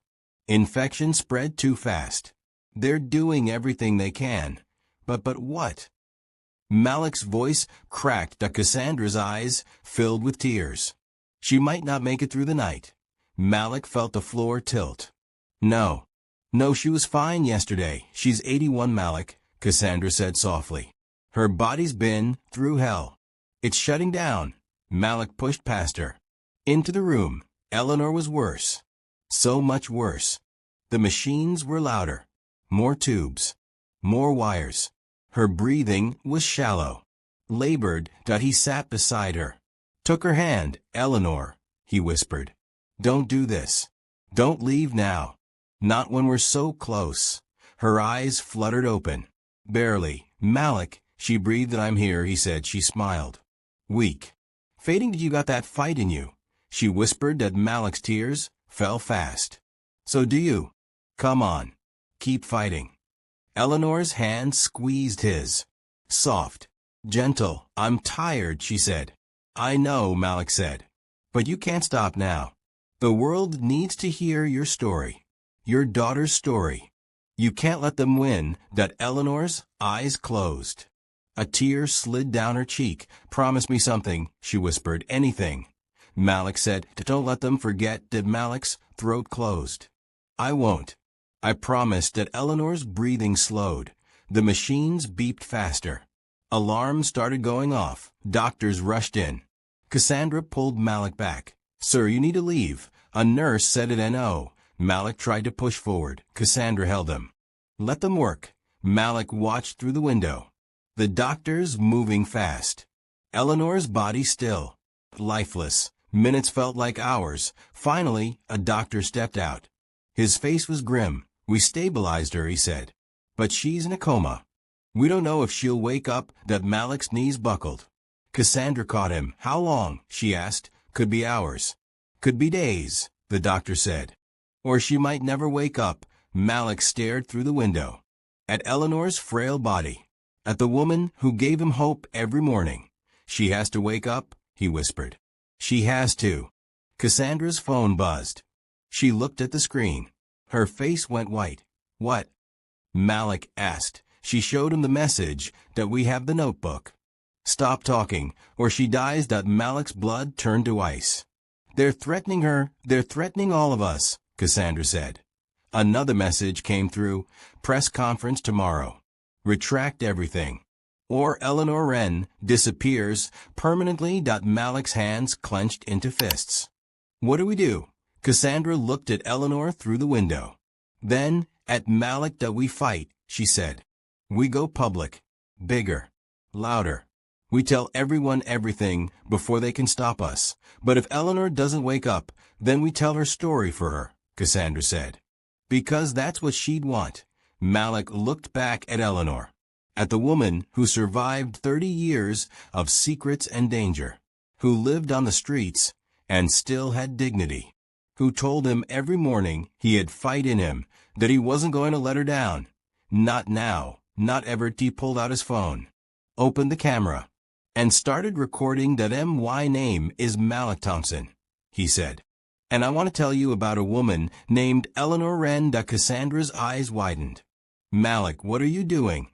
Infection spread too fast. They're doing everything they can. But what? Malik's voice cracked. Cassandra's eyes filled with tears. She might not make it through the night. Malik felt the floor tilt. No, she was fine yesterday. She's 81, Malik, Cassandra said softly. Her body's been through hell. It's shutting down. Malik pushed past her. Into the room. Eleanor was worse. So much worse. The machines were louder. More tubes. More wires. Her breathing was shallow. Labored. He sat beside her. Took her hand. Eleanor, he whispered. Don't do this. Don't leave now. Not when we're so close. Her eyes fluttered open. Barely. Malik, she breathed. I'm here, he said. She smiled. Weak. Fading. You got that fight in you, she whispered. Malik's tears fell fast. So do you. Come on. Keep fighting. Eleanor's hand squeezed his. Soft. Gentle. I'm tired, she said. I know, Malik said. But you can't stop now. The world needs to hear your story. Your daughter's story. You can't let them win. Eleanor's eyes closed. A tear slid down her cheek. Promise me something, she whispered. Anything. Malik said. Don't let them forget that. Malik's throat closed. I won't. I promised. That Eleanor's breathing slowed. The machines beeped faster. Alarms started going off. Doctors rushed in. Cassandra pulled Malik back. Sir, you need to leave. A nurse said it. No. Malik tried to push forward. Cassandra held him. Let them work. Malik watched through the window. The doctors moving fast. Eleanor's body still. Lifeless. Minutes felt like hours. Finally, a doctor stepped out. His face was grim. We stabilized her, he said. But she's in a coma. We don't know if she'll wake up. That Malik's knees buckled. Cassandra caught him. How long? She asked. Could be hours. Could be days, the doctor said. Or she might never wake up. Malik stared through the window. At Eleanor's frail body. At the woman who gave him hope every morning. She has to wake up, he whispered. She has to. Cassandra's phone buzzed. She looked at the screen. Her face went white. What? Malik asked. She showed him the message. That we have the notebook. Stop talking, or she dies. Malik's blood turned to ice. They're threatening her. They're threatening all of us, Cassandra said. Another message came through. Press conference tomorrow. Retract everything. Or Eleanor Wren disappears permanently. Malik's hands clenched into fists. What do we do? Cassandra looked at Eleanor through the window. Then, at Malik. We fight, she said. We go public. Bigger. Louder. We tell everyone everything before they can stop us. But if Eleanor doesn't wake up, then we tell her story for her, Cassandra said. Because that's what she'd want. Malik looked back at Eleanor. At the woman who survived 30 years of secrets and danger. Who lived on the streets and still had dignity. Who told him every morning he had fight in him, that he wasn't going to let her down. Not now, not ever. He pulled out his phone, opened the camera, and started recording. My name is Malik Thompson, he said. And I want to tell you about a woman named Eleanor Wren. Cassandra's eyes widened. Malik, what are you doing?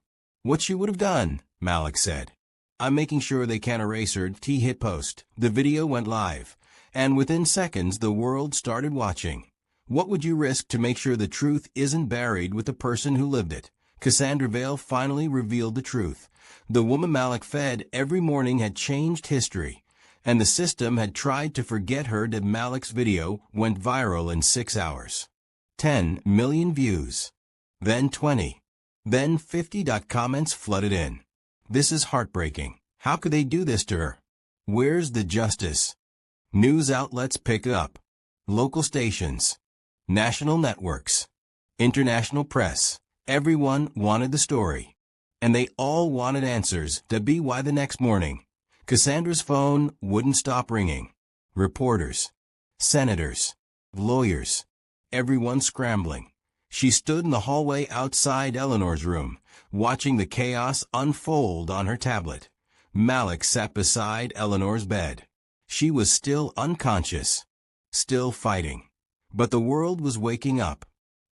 What you would have done, Malik said. I'm making sure they can't erase her. He hit post. The video went live. And within seconds the world started watching. What would you risk to make sure the truth isn't buried with the person who lived it? Cassandra Vale finally revealed the truth. The woman Malik fed every morning had changed history. And the system had tried to forget her. Malik's video went viral in 6 hours. 10 million views. Then 20. Then 50. Comments flooded in. This is heartbreaking. How could they do this to her? Where's the justice? News outlets pick up. Local stations. National networks. International press. Everyone wanted the story. And they all wanted answers. Why the next morning? Cassandra's phone wouldn't stop ringing. Reporters. Senators. Lawyers. Everyone scrambling. She stood in the hallway outside Eleanor's room, watching the chaos unfold on her tablet. Malik sat beside Eleanor's bed. She was still unconscious, still fighting. But the world was waking up.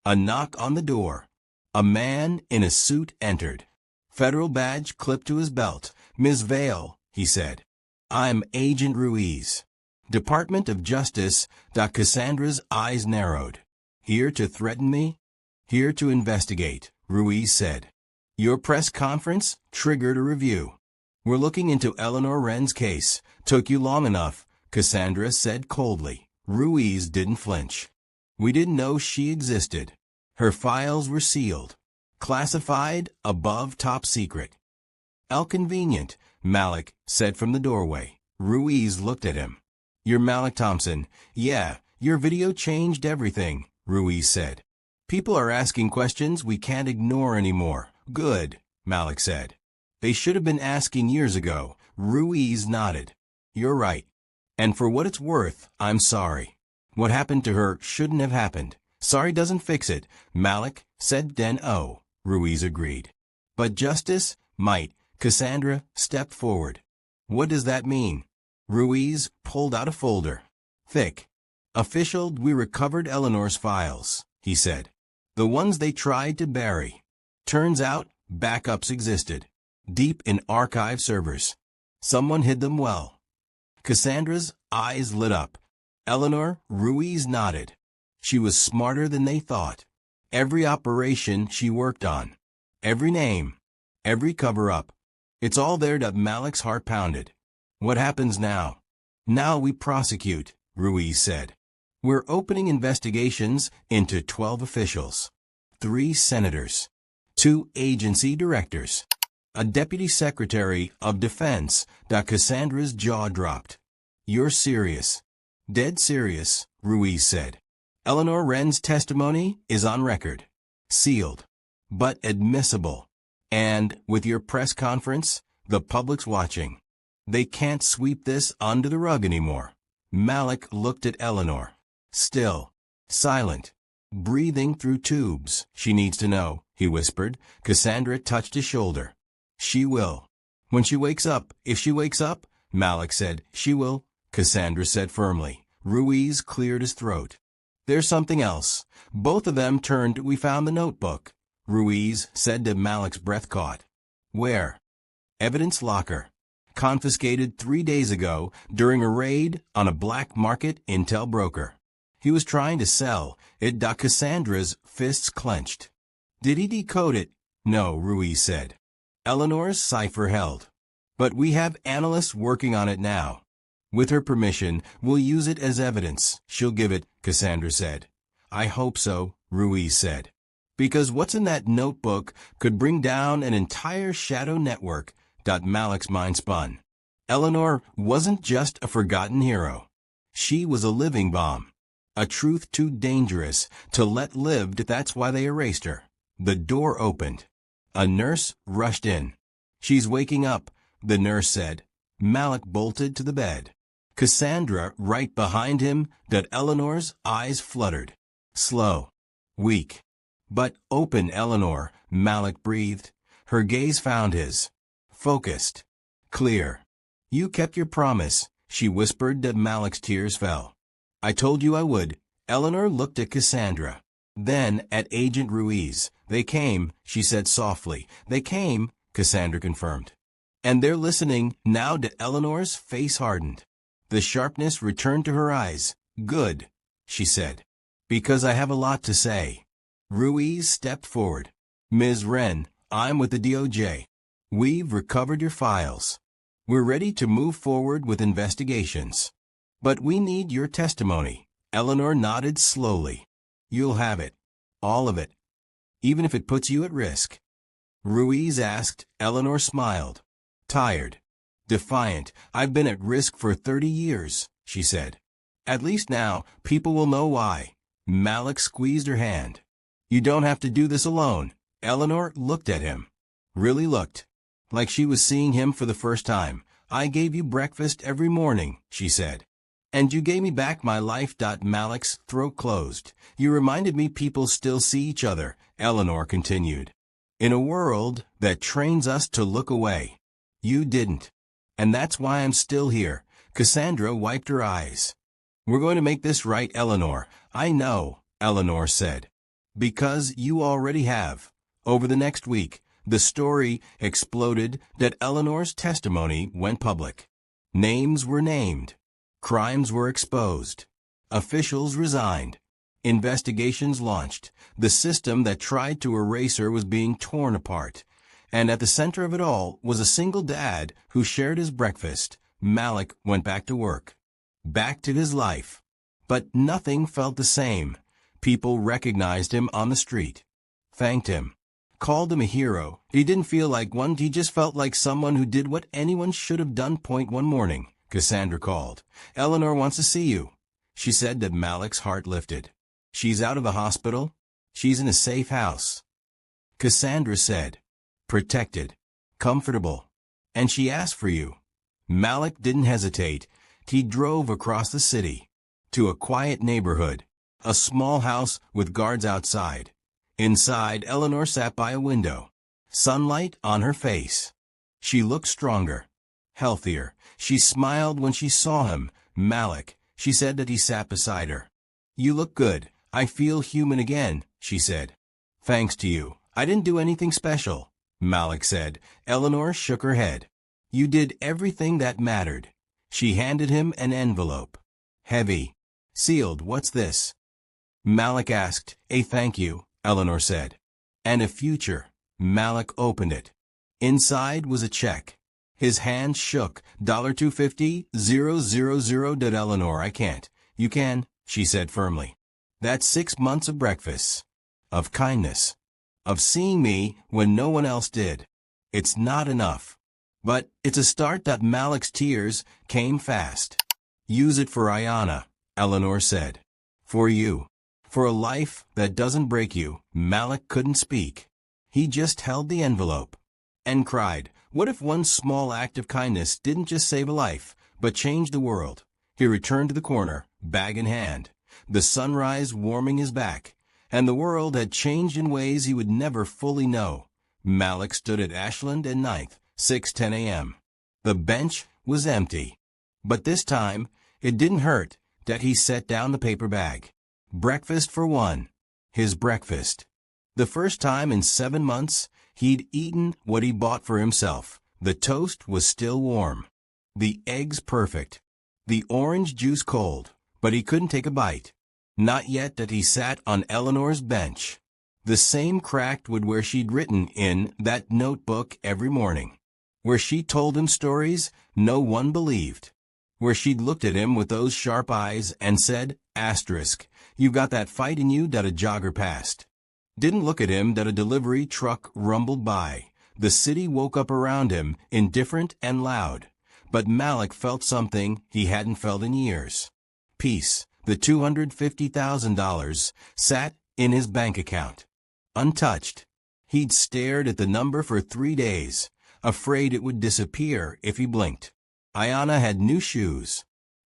A knock on the door. A man in a suit entered. Federal badge clipped to his belt. Ms. Vale, he said. I'm Agent Ruiz. Department of Justice. Cassandra's eyes narrowed. Here to threaten me? Here to investigate, Ruiz said. Your press conference triggered a review. We're looking into Eleanor Wren's case. Took you long enough, Cassandra said coldly. Ruiz didn't flinch. We didn't know she existed. Her files were sealed. Classified above top secret. How convenient, Malik said from the doorway. Ruiz looked at him. You're Malik Thompson. Yeah, your video changed everything, Ruiz said. People are asking questions we can't ignore anymore. Good, Malik said. They should have been asking years ago. Ruiz nodded. You're right. And for what it's worth, I'm sorry. What happened to her shouldn't have happened. Sorry doesn't fix it, Malik said. Ruiz agreed. But justice might. Cassandra stepped forward. What does that mean? Ruiz pulled out a folder. Thick. Official, we recovered Eleanor's files, he said. The ones they tried to bury. Turns out, backups existed. Deep in archive servers. Someone hid them well. Cassandra's eyes lit up. Eleanor Ruiz nodded. She was smarter than they thought. Every operation she worked on, every name, every cover-up, it's all there. Malik's heart pounded. What happens now? Now we prosecute, Ruiz said. We're opening investigations into 12 officials, 3 senators, 2 agency directors, a deputy secretary of defense. Cassandra's jaw dropped. You're serious? Dead serious, Ruiz said. Eleanor Wren's testimony is on record, sealed, but admissible. And, with your press conference, the public's watching. They can't sweep this under the rug anymore. Malik looked at Eleanor. Still, silent, breathing through tubes. She needs to know, he whispered. Cassandra touched his shoulder. She will. When she wakes up, if she wakes up, Malik said. She will, Cassandra said firmly. Ruiz cleared his throat. There's something else. Both of them turned. We found the notebook, Ruiz said. Malik's breath caught. Where? Evidence locker. Confiscated 3 days ago during a raid on a black market intel broker. He was trying to sell it. Cassandra's fists clenched. Did he decode it? No, Ruiz said. Eleanor's cipher held. But we have analysts working on it now. With her permission, we'll use it as evidence. She'll give it, Cassandra said. I hope so, Ruiz said. Because what's in that notebook could bring down an entire shadow network. Malik's mind spun. Eleanor wasn't just a forgotten hero. She was a living bomb. A truth too dangerous to let live. That's why they erased her. The door opened. A nurse rushed in. She's waking up, the nurse said. Malik bolted to the bed. Cassandra right behind him. Eleanor's eyes fluttered. Slow. Weak. But open. Eleanor, Malik breathed. Her gaze found his. Focused. Clear. You kept your promise, she whispered. Malik's tears fell. I told you I would. Eleanor looked at Cassandra. Then at Agent Ruiz. They came, she said softly. They came, Cassandra confirmed. And they're listening now. Eleanor's face hardened. The sharpness returned to her eyes. Good, she said. Because I have a lot to say. Ruiz stepped forward. Ms. Wren, I'm with the DOJ. We've recovered your files. We're ready to move forward with investigations. But we need your testimony. Eleanor nodded slowly. You'll have it. All of it. Even if it puts you at risk. Ruiz asked. Eleanor smiled. Tired. Defiant. I've been at risk for 30 years, she said. At least now, people will know why. Malik squeezed her hand. You don't have to do this alone. Eleanor looked at him. Really looked. Like she was seeing him for the first time. I gave you breakfast every morning, she said. And you gave me back my life. Malik's throat closed. You reminded me people still see each other, Eleanor continued. In a world that trains us to look away. You didn't. And that's why I'm still here. Cassandra wiped her eyes. We're going to make this right, Eleanor. I know, Eleanor said. Because you already have. Over the next week, the story exploded. Eleanor's testimony went public. Names were named. Crimes were exposed. Officials resigned. Investigations launched. The system that tried to erase her was being torn apart. And at the center of it all was a single dad who shared his breakfast. Malik went back to work. Back to his life. But nothing felt the same. People recognized him on the street. Thanked him. Called him a hero. He didn't feel like one. He just felt like someone who did what anyone should have done. One morning, Cassandra called. Eleanor wants to see you. She said. Malik's heart lifted. She's out of the hospital. She's in a safe house. Cassandra said. Protected. Comfortable. And she asked for you. Malik didn't hesitate. He drove across the city. To a quiet neighborhood. A small house with guards outside. Inside, Eleanor sat by a window. Sunlight on her face. She looked stronger. Healthier. She smiled when she saw him. Malik, she said. That he sat beside her. You look good. I feel human again, she said. Thanks to you. I didn't do anything special, Malik said. Eleanor shook her head. You did everything that mattered. She handed him an envelope. Heavy. Sealed. What's this? Malik asked. A thank you, Eleanor said. And a future. Malik opened it. Inside was a check. His hand shook. $250,000. Eleanor, I can't. You can, she said firmly. That's 6 months of breakfasts. Of kindness. Of seeing me when no one else did. It's not enough. But it's a start. Malik's tears came fast. Use it for Ayanna, Eleanor said. For you. For a life that doesn't break you. Malik couldn't speak. He just held the envelope. And cried. What if one small act of kindness didn't just save a life, but change the world? He returned to the corner, bag in hand. The sunrise warming his back. And the world had changed in ways he would never fully know. Malik stood at Ashland and 9th, 6:10 a.m. The bench was empty. But this time, it didn't hurt that he set down the paper bag. Breakfast for one. His breakfast. The first time in 7 months, he'd eaten what he bought for himself. The toast was still warm. The eggs perfect. The orange juice cold. But he couldn't take a bite. Not yet that he sat on Eleanor's bench. The same cracked wood where she'd written in that notebook every morning. Where she told him stories no one believed. Where she'd looked at him with those sharp eyes and said, asterisk, you've got that fight in you that a jogger passed. Didn't look at him that a delivery truck rumbled by. The city woke up around him, indifferent and loud. But Malik felt something he hadn't felt in years. Peace. The $250,000 sat in his bank account. Untouched. He'd stared at the number for 3 days, afraid it would disappear if he blinked. Ayanna had new shoes.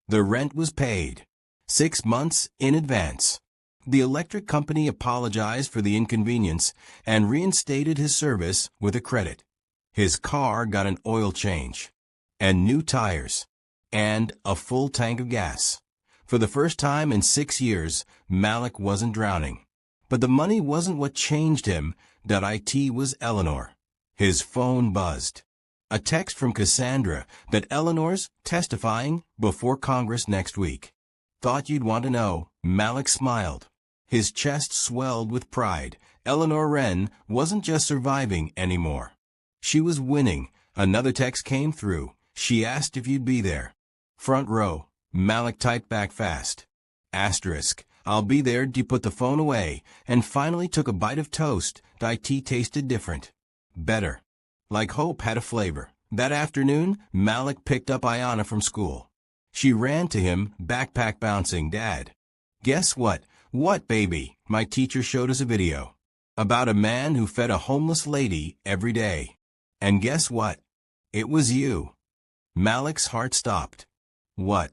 The rent was paid. 6 months in advance. The electric company apologized for the inconvenience and reinstated his service with a credit. His car got an oil change. And new tires. And a full tank of gas. For the first time in 6 years, Malik wasn't drowning. But the money wasn't what changed him. It was Eleanor. His phone buzzed. A text from Cassandra that Eleanor's testifying before Congress next week. Thought you'd want to know. Malik smiled. His chest swelled with pride. Eleanor Wren wasn't just surviving anymore. She was winning. Another text came through. She asked if you'd be there. Front row. Malik typed back fast. Asterisk. I'll be there. He put the phone away and finally took a bite of toast. It tasted different. Better. Like hope had a flavor. That afternoon, Malik picked up Ayanna from school. She ran to him, backpack bouncing. Dad. Guess what? What, baby? My teacher showed us a video. About a man who fed a homeless lady every day. And guess what? It was you. Malik's heart stopped. What?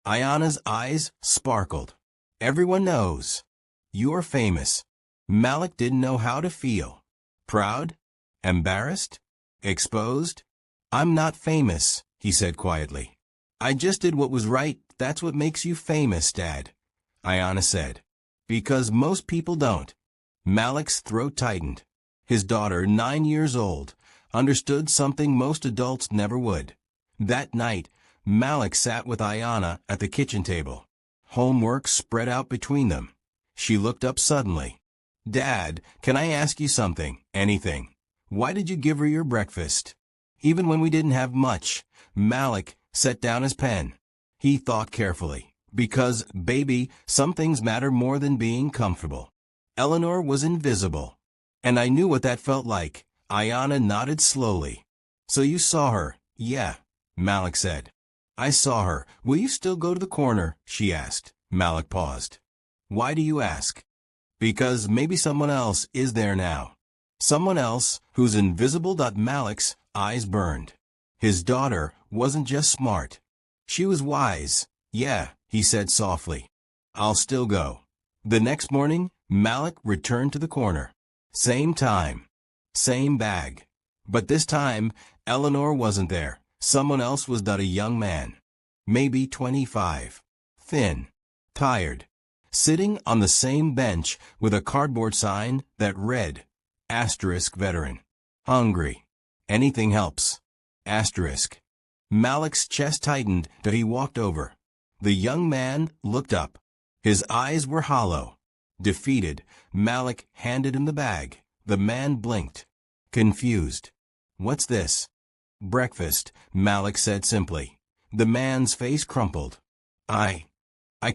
Ayanna's eyes sparkled. Everyone knows. You're famous. Malik didn't know how to feel. Proud? Embarrassed? Exposed? I'm not famous, he said quietly. I just did what was right. That's what makes you famous, Dad. Ayanna said. Because most people don't. Malik's throat tightened. His daughter, 9 years old, understood something most adults never would. That night, Malik sat with Ayanna at the kitchen table. Homework spread out between them. She looked up suddenly. Dad, can I ask you something? Anything. Why did you give her your breakfast? Even when we didn't have much. Malik set down his pen. He thought carefully. Because, baby, some things matter more than being comfortable. Eleanor was invisible. And I knew what that felt like. Ayanna nodded slowly. So you saw her? Yeah, Malik said. I saw her. Will you still go to the corner? She asked. Malik paused. Why do you ask? Because maybe someone else is there now. Someone else who's invisible. Malik's eyes burned. His daughter wasn't just smart. She was wise. Yeah, he said softly. I'll still go. The next morning, Malik returned to the corner. Same time. Same bag. But this time, Eleanor wasn't there. Someone else was. A young man. Maybe 25. Thin. Tired. Sitting on the same bench with a cardboard sign that read, asterisk veteran. Hungry. Anything helps. Asterisk. Malik's chest tightened till he walked over. The young man looked up. His eyes were hollow. Defeated, Malik handed him the bag. The man blinked. Confused. "What's this?" "Breakfast," Malik said simply. The man's face crumpled. I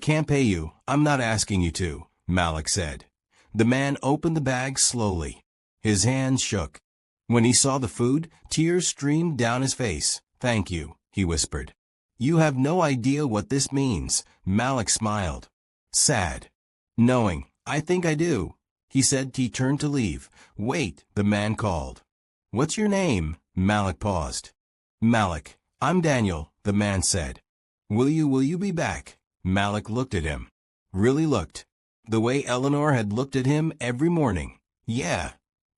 can't pay you. I'm not asking you to," Malik said. The man opened the bag slowly. His hands shook. When he saw the food, tears streamed down his face. "Thank you," he whispered. "You have no idea what this means," Malik smiled. Sad. Knowing, "I think I do," he said. He turned to leave. "Wait," the man called. "What's your name?" Malik paused. "Malik. I'm Daniel," the man said. Will you be back?" Malik looked at him. Really looked. The way Eleanor had looked at him every morning. "Yeah,"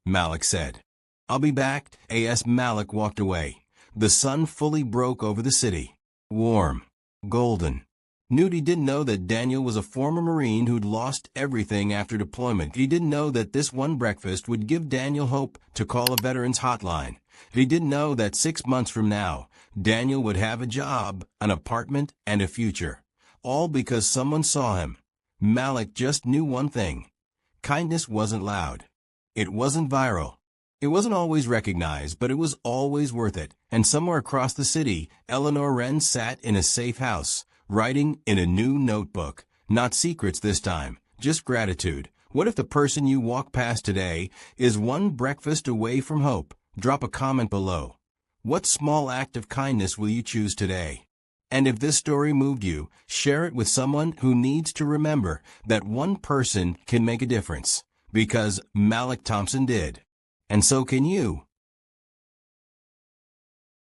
Malik said. "I'll be back." As Malik walked away, the sun fully broke over the city. Warm. Golden. Nudie didn't know that Daniel was a former Marine who'd lost everything after deployment. He didn't know that this one breakfast would give Daniel hope to call a veterans hotline. He didn't know that 6 months from now, Daniel would have a job, an apartment, and a future. All because someone saw him. Malik just knew one thing. Kindness wasn't loud. It wasn't viral. It wasn't always recognized, but it was always worth it. And somewhere across the city, Eleanor Wren sat in a safe house, writing in a new notebook. Not secrets this time, just gratitude. What if the person you walk past today is one breakfast away from hope? Drop a comment below. What small act of kindness will you choose today? And if this story moved you, share it with someone who needs to remember that one person can make a difference. Because Malik Thompson did. And so can you.